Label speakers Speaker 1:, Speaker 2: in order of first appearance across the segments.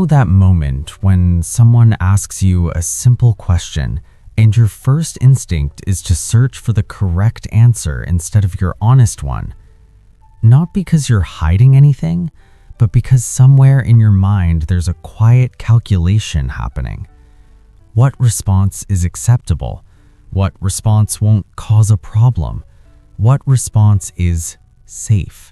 Speaker 1: know that moment when someone asks you a simple question and your first instinct is to search for the correct answer instead of your honest one? Not because you're hiding anything, but because somewhere in your mind there's a quiet calculation happening. What response is acceptable? What response won't cause a problem? What response is safe?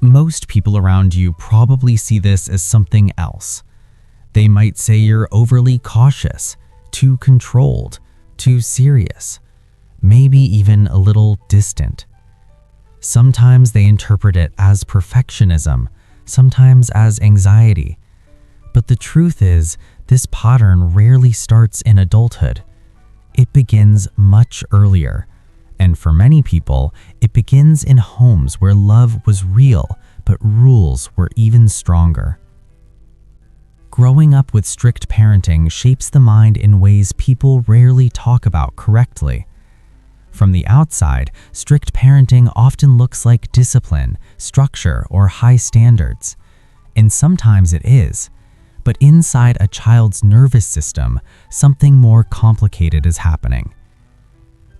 Speaker 1: Most people around you probably see this as something else. They might say you're overly cautious, too controlled, too serious, maybe even a little distant. Sometimes they interpret it as perfectionism, sometimes as anxiety. But the truth is, this pattern rarely starts in adulthood. It begins much earlier. And for many people, it begins in homes where love was real, but rules were even stronger. Growing up with strict parenting shapes the mind in ways people rarely talk about correctly. From the outside, strict parenting often looks like discipline, structure, or high standards. And sometimes it is. But inside a child's nervous system, something more complicated is happening.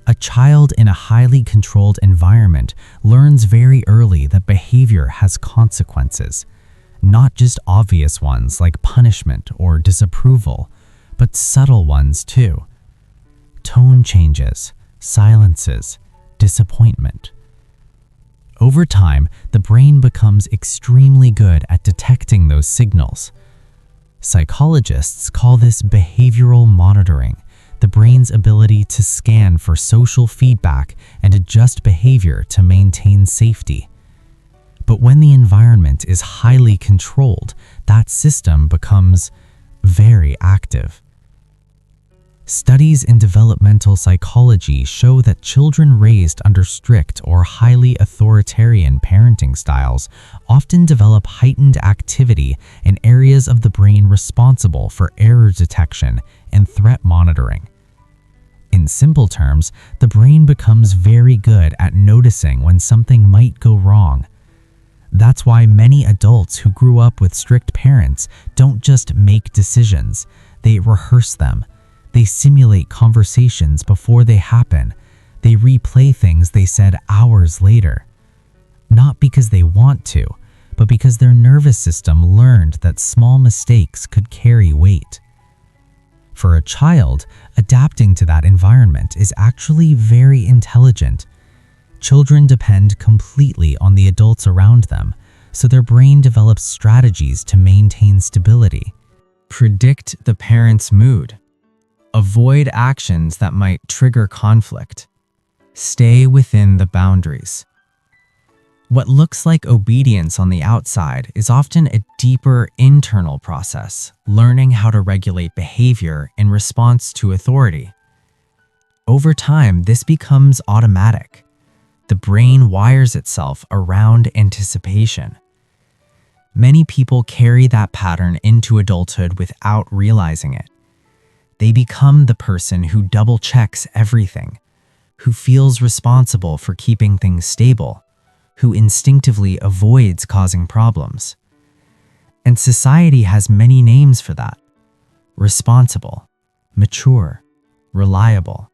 Speaker 1: A child in a highly controlled environment learns very early that behavior has consequences, not just obvious ones like punishment or disapproval, but subtle ones too. Tone changes, silences, disappointment. Over time, the brain becomes extremely good at detecting those signals. Psychologists call this behavioral monitoring, the brain's ability to scan for social feedback and adjust behavior to maintain safety. But when the environment is highly controlled, that system becomes very active. Studies in developmental psychology show that children raised under strict or highly authoritarian parenting styles often develop heightened activity in areas of the brain responsible for error detection and threat monitoring. In simple terms, the brain becomes very good at noticing when something might go wrong. That's why many adults who grew up with strict parents don't just make decisions, they rehearse them. They simulate conversations before they happen. They replay things they said hours later. Not because they want to, but because their nervous system learned that small mistakes could carry weight. For a child, adapting to that environment is actually very intelligent. Children depend completely on the adults around them, so their brain develops strategies to maintain stability. Predict the parent's mood. Avoid actions that might trigger conflict. Stay within the boundaries. What looks like obedience on the outside is often a deeper internal process, learning how to regulate behavior in response to authority. Over time, this becomes automatic. The brain wires itself around anticipation. Many people carry that pattern into adulthood without realizing it. They become the person who double-checks everything, who feels responsible for keeping things stable, who instinctively avoids causing problems. And society has many names for that: responsible, mature, reliable.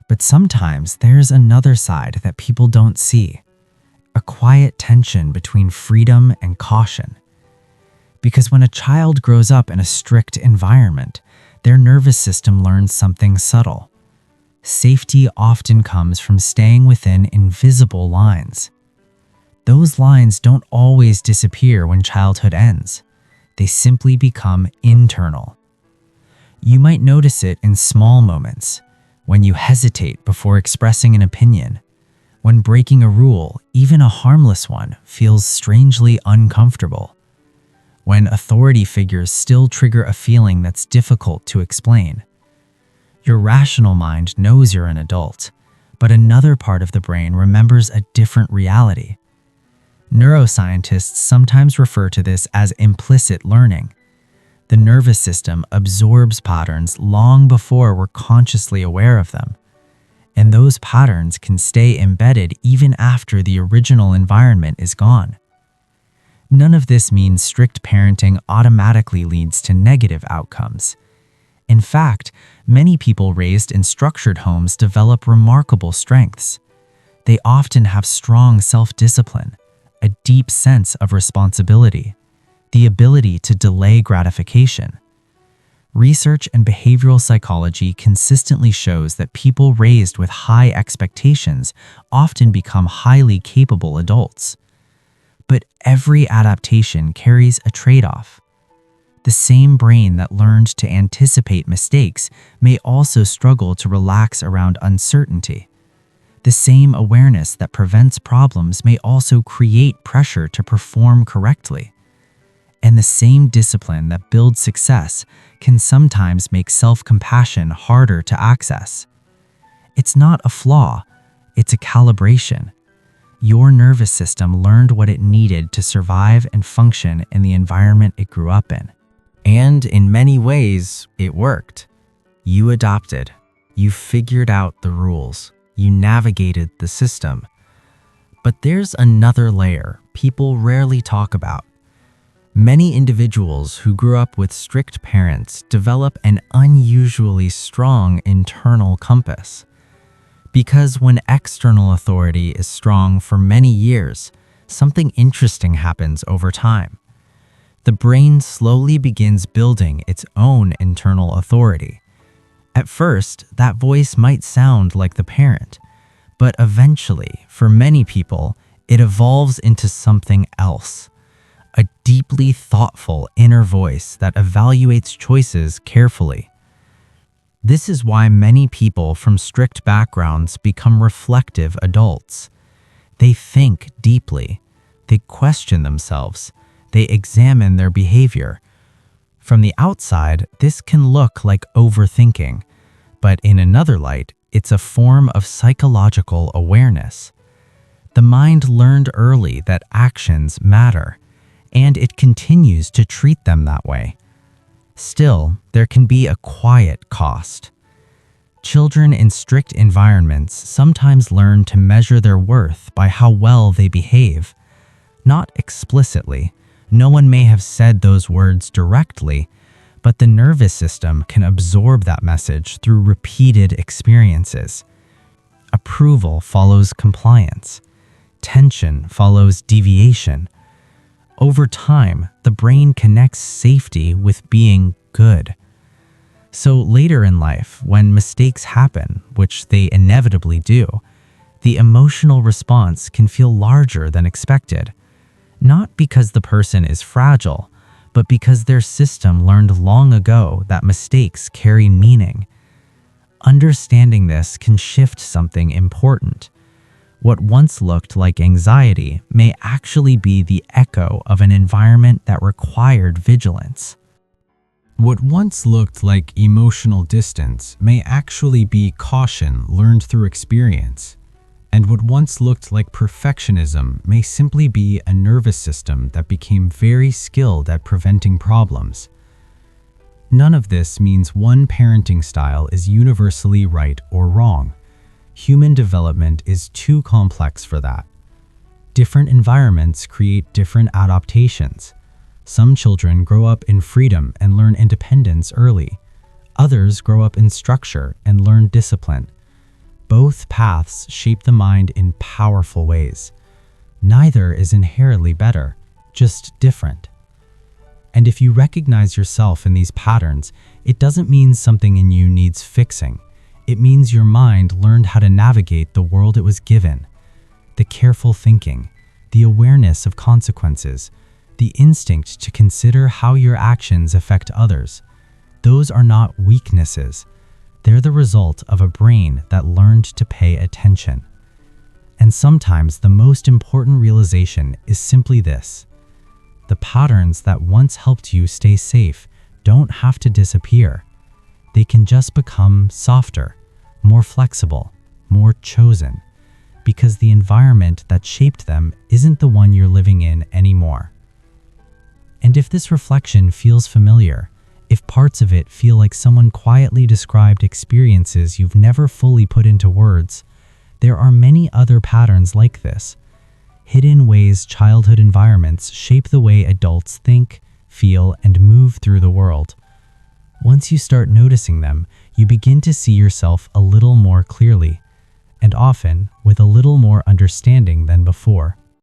Speaker 1: But sometimes there's another side that people don't see, a quiet tension between freedom and caution. Because when a child grows up in a strict environment, their nervous system learns something subtle. Safety often comes from staying within invisible lines. Those lines don't always disappear when childhood ends. They simply become internal. You might notice it in small moments, when you hesitate before expressing an opinion, when breaking a rule, even a harmless one, feels strangely uncomfortable, when authority figures still trigger a feeling that's difficult to explain. Your rational mind knows you're an adult, but another part of the brain remembers a different reality. Neuroscientists sometimes refer to this as implicit learning. The nervous system absorbs patterns long before we're consciously aware of them, and those patterns can stay embedded even after the original environment is gone.
Speaker 2: None of this means strict parenting automatically leads to negative outcomes. In fact, many people raised in structured homes develop remarkable strengths. They often have strong self-discipline, a deep sense of responsibility, the ability to delay gratification. Research in behavioral psychology consistently shows that people raised with high expectations often become highly capable adults. But every adaptation carries a trade-off. The same brain that learned to anticipate mistakes may also struggle to relax around uncertainty. The same awareness that prevents problems may also create pressure to perform correctly. And the same discipline that builds success can sometimes make self-compassion harder to access. It's not a flaw, it's a calibration. Your nervous system learned what it needed to survive and function in the environment it grew up in. And in many ways, it worked. You adopted. You figured out the rules. You navigated the system. But there's another layer people rarely talk about. Many individuals who grew up with strict parents develop an unusually strong internal compass. Because when external authority is strong for many years, something interesting happens over time. The brain slowly begins building its own internal authority. At first, that voice might sound like the parent, but eventually, for many people, it evolves into something else. A deeply thoughtful inner voice that evaluates choices carefully. This is why many people from strict backgrounds become reflective adults. They think deeply, they question themselves, they examine their behavior. From the outside, this can look like overthinking, but in another light, it's a form of psychological awareness. The mind learned early that actions matter, and it continues to treat them that way. Still, there can be a quiet cost. Children in strict environments sometimes learn to measure their worth by how well they behave. Not explicitly. No one may have said those words directly, but the nervous system can absorb that message through repeated experiences. Approval follows compliance. Tension follows deviation. Over time, the brain connects safety with being good. So later in life, when mistakes happen, which they inevitably do, the emotional response can feel larger than expected. Not because the person is fragile, but because their system learned long ago that mistakes carry meaning. Understanding this can shift something important. What once looked like anxiety may actually be the echo of an environment that required vigilance. What once looked like emotional distance may actually be caution learned through experience. And what once looked like perfectionism may simply be a nervous system that became very skilled at preventing problems. None of this means one parenting style is universally right or wrong. Human development is too complex for that. Different environments create different adaptations. Some children grow up in freedom and learn independence early. Others grow up in structure and learn discipline. Both paths shape the mind in powerful ways. Neither is inherently better, just different. And if you recognize yourself in these patterns, it doesn't mean something in you needs fixing. It means your mind learned how to navigate the world it was given. The careful thinking, the awareness of consequences, the instinct to consider how your actions affect others. Those are not weaknesses. They're the result of a brain that learned to pay attention. And sometimes the most important realization is simply this. The patterns that once helped you stay safe don't have to disappear. They can just become softer, more flexible, more chosen, because the environment that shaped them isn't the one you're living in anymore. And if this reflection feels familiar, if parts of it feel like someone quietly described experiences you've never fully put into words, there are many other patterns like this, hidden ways childhood environments shape the way adults think, feel, and move through the world. Once you start noticing them, you begin to see yourself a little more clearly, and often with a little more understanding than before.